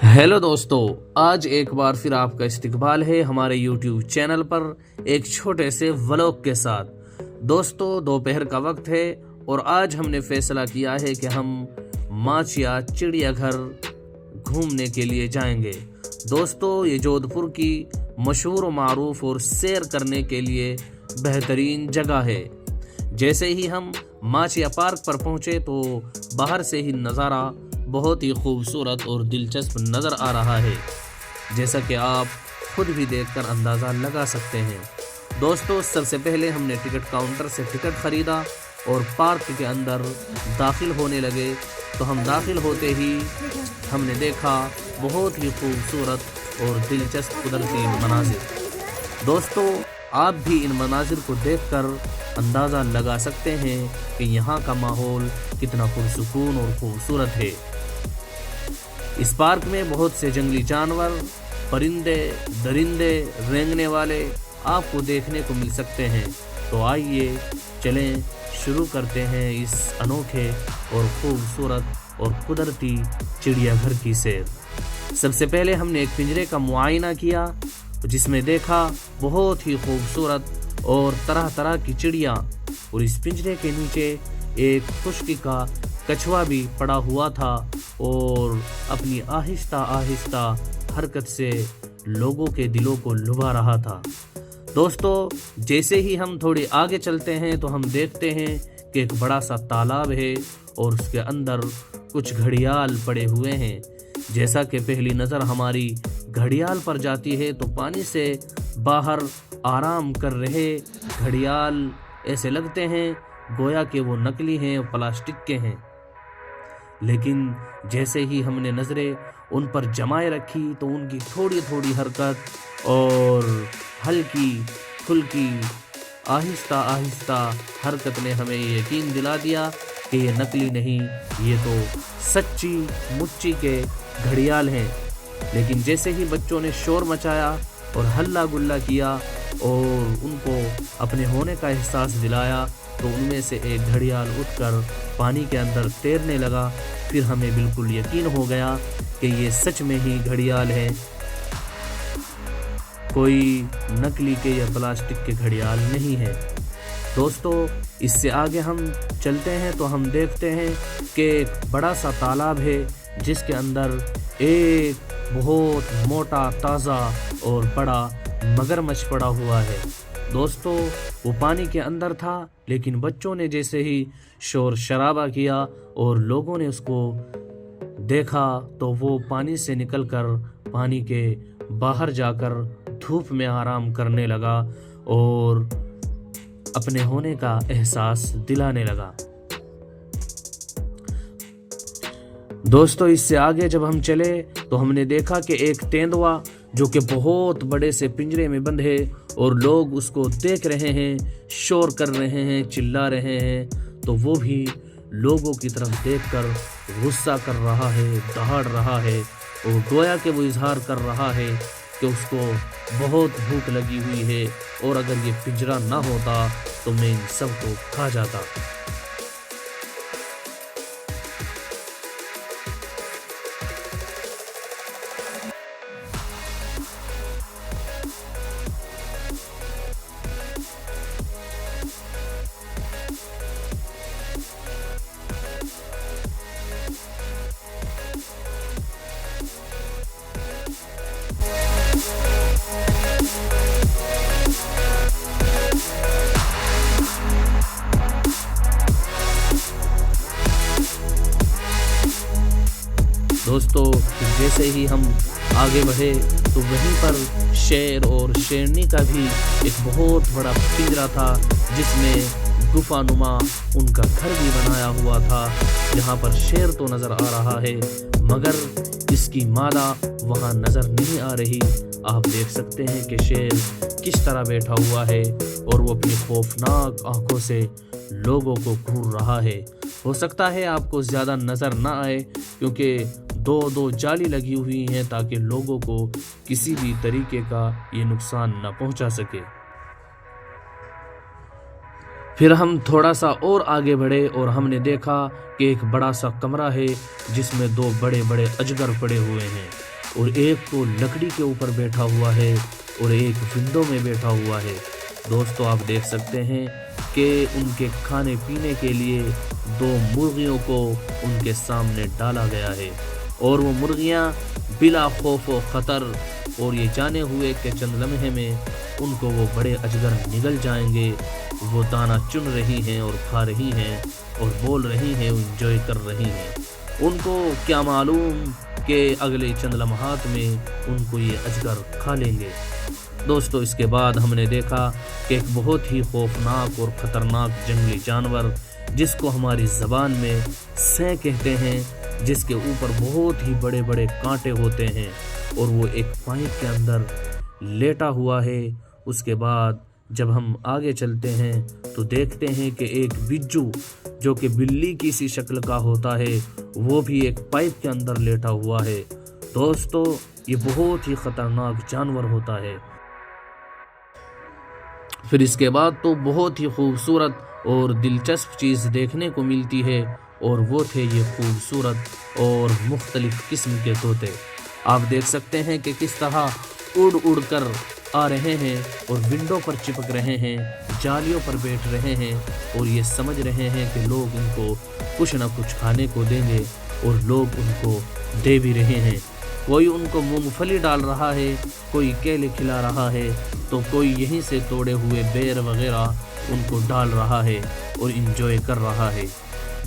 Hello दोस्तों, आज एक बार फिर आपका इस्तकबाल है हमारे YouTube चैनल पर एक छोटे से व्लॉग के साथ। दोस्तों, दोपहर का वक्त है और आज हमने फैसला किया है कि हम माचिया चिड़ियाघर घूमने के लिए जाएंगे। दोस्तों, ये जोधपुर की मशहूर व मारूफ और सैर करने के लिए बेहतरीन जगह है। जैसे ही हम माचिया पार्क पर पहुंचे तो बाहर से ही नज़ारा बहुत ही खूबसूरत और दिलचस्प नज़र आ रहा है, जैसा कि आप खुद भी देखकर अंदाज़ा लगा सकते हैं। दोस्तों, सबसे पहले हमने टिकट काउंटर से टिकट ख़रीदा और पार्क के अंदर दाखिल होने लगे। तो हम दाखिल होते ही हमने देखा बहुत ही खूबसूरत और दिलचस्प कुदरती मनाज़िर। दोस्तों, आप भी इन मनाज़िर को देखकर अंदाज़ा लगा सकते हैं कि यहाँ का माहौल कितना पुरसुकून और खूबसूरत है। इस पार्क में बहुत से जंगली जानवर, परिंदे, दरिंदे, रेंगने वाले आपको देखने को मिल सकते हैं। तो आइए चलें शुरू करते हैं इस अनोखे और खूबसूरत और कुदरती चिड़ियाघर की सैर। सबसे पहले हमने एक पिंजरे का मुआयना किया, जिसमें देखा बहुत ही खूबसूरत और तरह तरह की चिड़ियाँ, और इस पिंजरे के नीचे एक खुशकी का कछुआ भी पड़ा हुआ था और अपनी आहिस्ता आहिस्ता हरकत से लोगों के दिलों को लुभा रहा था। दोस्तों, जैसे ही हम थोड़ी आगे चलते हैं तो हम देखते हैं कि एक बड़ा सा तालाब है और उसके अंदर कुछ घड़ियाल पड़े हुए हैं। जैसा कि पहली नज़र हमारी घड़ियाल पर जाती है तो पानी से बाहर आराम कर रहे घड़ियाल ऐसे लगते हैं गोया कि वो नकली हैं और प्लास्टिक के हैं। लेकिन जैसे ही हमने नज़रें उन पर जमाए रखी तो उनकी थोड़ी थोड़ी हरकत और हल्की फुल्की आहिस्ता आहिस्ता हरकत ने हमें यकीन दिला दिया कि ये नकली नहीं, ये तो सच्ची मुच्ची के घड़ियाल हैं। लेकिन जैसे ही बच्चों ने शोर मचाया और हल्ला गुल्ला किया और उनको अपने होने का एहसास दिलाया तो उनमें से एक घड़ियाल उठकर पानी के अंदर तैरने लगा। फिर हमें बिल्कुल यकीन हो गया कि ये सच में ही घड़ियाल हैं, कोई नकली के या प्लास्टिक के घड़ियाल नहीं है। दोस्तों, इससे आगे हम चलते हैं तो हम देखते हैं कि एक बड़ा सा तालाब है जिसके अंदर एक बहुत मोटा, ताज़ा और बड़ा मगरमच्छ पड़ा हुआ है। दोस्तों, वो पानी के अंदर था, लेकिन बच्चों ने जैसे ही शोर शराबा किया और लोगों ने उसको देखा तो वो पानी से निकलकर पानी के बाहर जाकर धूप में आराम करने लगा और अपने होने का एहसास दिलाने लगा। दोस्तों, इससे आगे जब हम चले तो हमने देखा कि एक तेंदुआ जो कि बहुत बड़े से पिंजरे में बंद है और लोग उसको देख रहे हैं, शोर कर रहे हैं, चिल्ला रहे हैं, तो वो भी लोगों की तरफ देखकर गुस्सा कर रहा है, दहाड़ रहा है और गोया कि वो इजहार कर रहा है कि उसको बहुत भूख लगी हुई है और अगर ये पिंजरा ना होता तो मैं इन सबको खा जाता। दोस्तों, जैसे ही हम आगे बढ़े तो वहीं पर शेर और शेरनी का भी एक बहुत बड़ा पिंजरा था, जिसमें गुफानुमा उनका घर भी बनाया हुआ था, जहाँ पर शेर तो नज़र आ रहा है मगर इसकी मादा वहाँ नज़र नहीं आ रही। आप देख सकते हैं कि शेर किस तरह बैठा हुआ है और वो अपनी खौफनाक आंखों से लोगों को घूर रहा है। हो सकता है आपको ज़्यादा नज़र ना आए क्योंकि दो जाली लगी हुई हैं ताकि लोगों को किसी भी तरीके का ये नुकसान न पहुंचा सके। फिर हम थोड़ा सा और आगे बढ़े और हमने देखा कि एक बड़ा सा कमरा है जिसमें दो बड़े बड़े अजगर पड़े हुए हैं। اور ایک تو لکڑی کے اوپر بیٹھا ہوا ہے اور ایک ونڈو میں بیٹھا ہوا ہے۔ دوستو آپ دیکھ سکتے ہیں کہ ان کے کھانے پینے کے لیے 2 مرغیوں کو ان کے سامنے ڈالا گیا ہے، اور وہ مرغیاں بلا خوف و خطر اور یہ جانے ہوئے کہ چند لمحے میں ان کو وہ بڑے اجگر نگل جائیں گے، وہ دانہ چن رہی ہیں اور کھا رہی ہیں اور بول رہی ہیں، انجوائے کر رہی ہیں۔ ان کو کیا معلوم کہ اگلے چند لمحات میں ان کو یہ اجگر کھا لیں گے۔ دوستو اس کے بعد ہم نے دیکھا کہ ایک بہت ہی خوفناک اور خطرناک جنگلی جانور، جس کو ہماری زبان میں سیں کہتے ہیں، جس کے اوپر بہت ہی بڑے بڑے کانٹے ہوتے ہیں، اور وہ ایک پائپ کے اندر لیٹا ہوا ہے۔ اس کے بعد جب ہم آگے چلتے ہیں تو دیکھتے ہیں کہ ایک بجو جو کہ بلی کی سی شکل کا ہوتا ہے، وہ بھی ایک پائپ کے اندر لیٹا ہوا ہے۔ دوستو یہ بہت ہی خطرناک جانور ہوتا ہے۔ پھر اس کے بعد تو بہت ہی خوبصورت اور دلچسپ چیز دیکھنے کو ملتی ہے، اور وہ تھے یہ خوبصورت اور مختلف قسم کے طوطے۔ آپ دیکھ سکتے ہیں کہ کس طرح اڑ کر آ رہے ہیں اور ونڈو پر چپک رہے ہیں، جالیوں پر بیٹھ رہے ہیں، اور یہ سمجھ رہے ہیں کہ لوگ ان کو کچھ نہ کچھ کھانے کو دیں گے، اور لوگ ان کو دے بھی رہے ہیں۔ کوئی ان کو مونگ پھلی ڈال رہا ہے، کوئی کیلے کھلا رہا ہے، تو کوئی یہیں سے توڑے ہوئے بیر وغیرہ ان کو ڈال رہا ہے اور انجوائے کر رہا ہے۔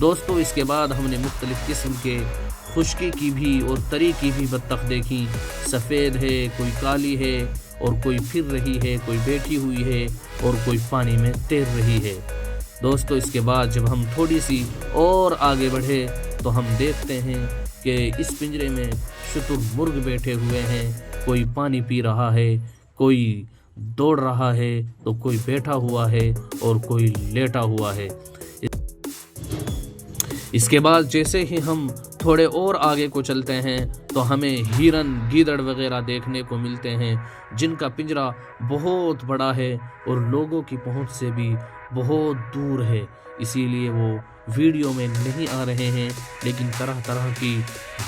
دوستو اس کے بعد ہم نے مختلف قسم کے خشکی کی بھی اور تری کی بھی بطخ دیکھی۔ سفید ہے، کوئی کالی ہے، اور کوئی پھر رہی ہے، کوئی بیٹھی ہوئی ہے، اور کوئی پانی میں تیر رہی ہے۔ دوستو اس کے بعد جب ہم تھوڑی سی اور آگے بڑھے تو ہم دیکھتے ہیں کہ اس پنجرے میں شتر مرغ بیٹھے ہوئے ہیں، کوئی پانی پی رہا ہے، کوئی دوڑ رہا ہے، تو کوئی بیٹھا ہوا ہے اور کوئی لیٹا ہوا ہے۔ اس کے بعد جیسے ہی ہم تھوڑے اور آگے کو چلتے ہیں تو ہمیں ہرن، گیدڑ وغیرہ دیکھنے کو ملتے ہیں، جن کا پنجرہ بہت بڑا ہے اور لوگوں کی پہنچ سے بھی بہت دور ہے، اسی لیے وہ ویڈیو میں نہیں آ رہے ہیں، لیکن طرح طرح کی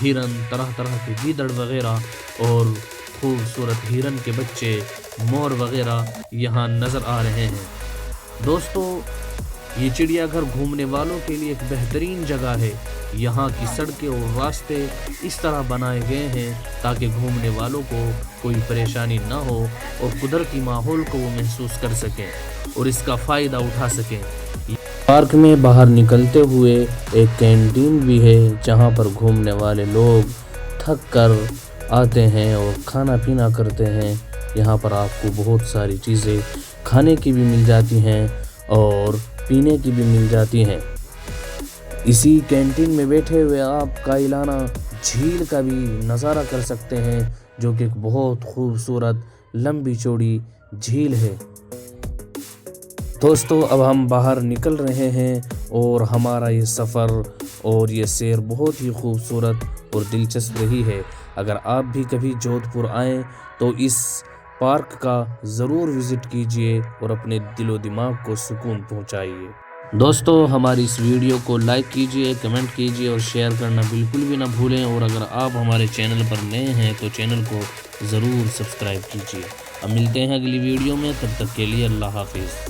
ہرن، طرح طرح کے گیدڑ وغیرہ اور خوبصورت ہرن کے بچے، مور وغیرہ یہاں نظر آ رہے ہیں۔ دوستو یہ چڑیا گھر گھومنے والوں کے لیے ایک بہترین جگہ ہے۔ یہاں کی سڑکیں اور راستے اس طرح بنائے گئے ہیں تاکہ گھومنے والوں کو کوئی پریشانی نہ ہو اور قدرتی ماحول کو وہ محسوس کر سکیں اور اس کا فائدہ اٹھا سکیں۔ پارک میں باہر نکلتے ہوئے ایک کینٹین بھی ہے، جہاں پر گھومنے والے لوگ تھک کر آتے ہیں اور کھانا پینا کرتے ہیں۔ یہاں پر آپ کو بہت ساری چیزیں کھانے کی بھی مل جاتی ہیں اور پینے کی بھی مل جاتی ہیں۔ اسی کینٹین میں بیٹھے ہوئے آپ قائلانہ جھیل کا بھی نظارہ کر سکتے ہیں، جو کہ ایک بہت خوبصورت لمبی چوڑی جھیل ہے۔ دوستو اب ہم باہر نکل رہے ہیں اور ہمارا یہ سفر اور یہ سیر بہت ہی خوبصورت اور دلچسپ رہی ہے۔ اگر آپ بھی کبھی جودھ پور آئیں تو اس پارک کا ضرور وزٹ کیجیے اور اپنے دل و دماغ کو سکون پہنچائیے۔ دوستو ہماری اس ویڈیو کو لائک کیجیے، کمنٹ کیجیے اور شیئر کرنا بالکل بھی نہ بھولیں، اور اگر آپ ہمارے چینل پر نئے ہیں تو چینل کو ضرور سبسکرائب کیجیے۔ اب ملتے ہیں اگلی ویڈیو میں، تب تک کے لیے اللہ حافظ۔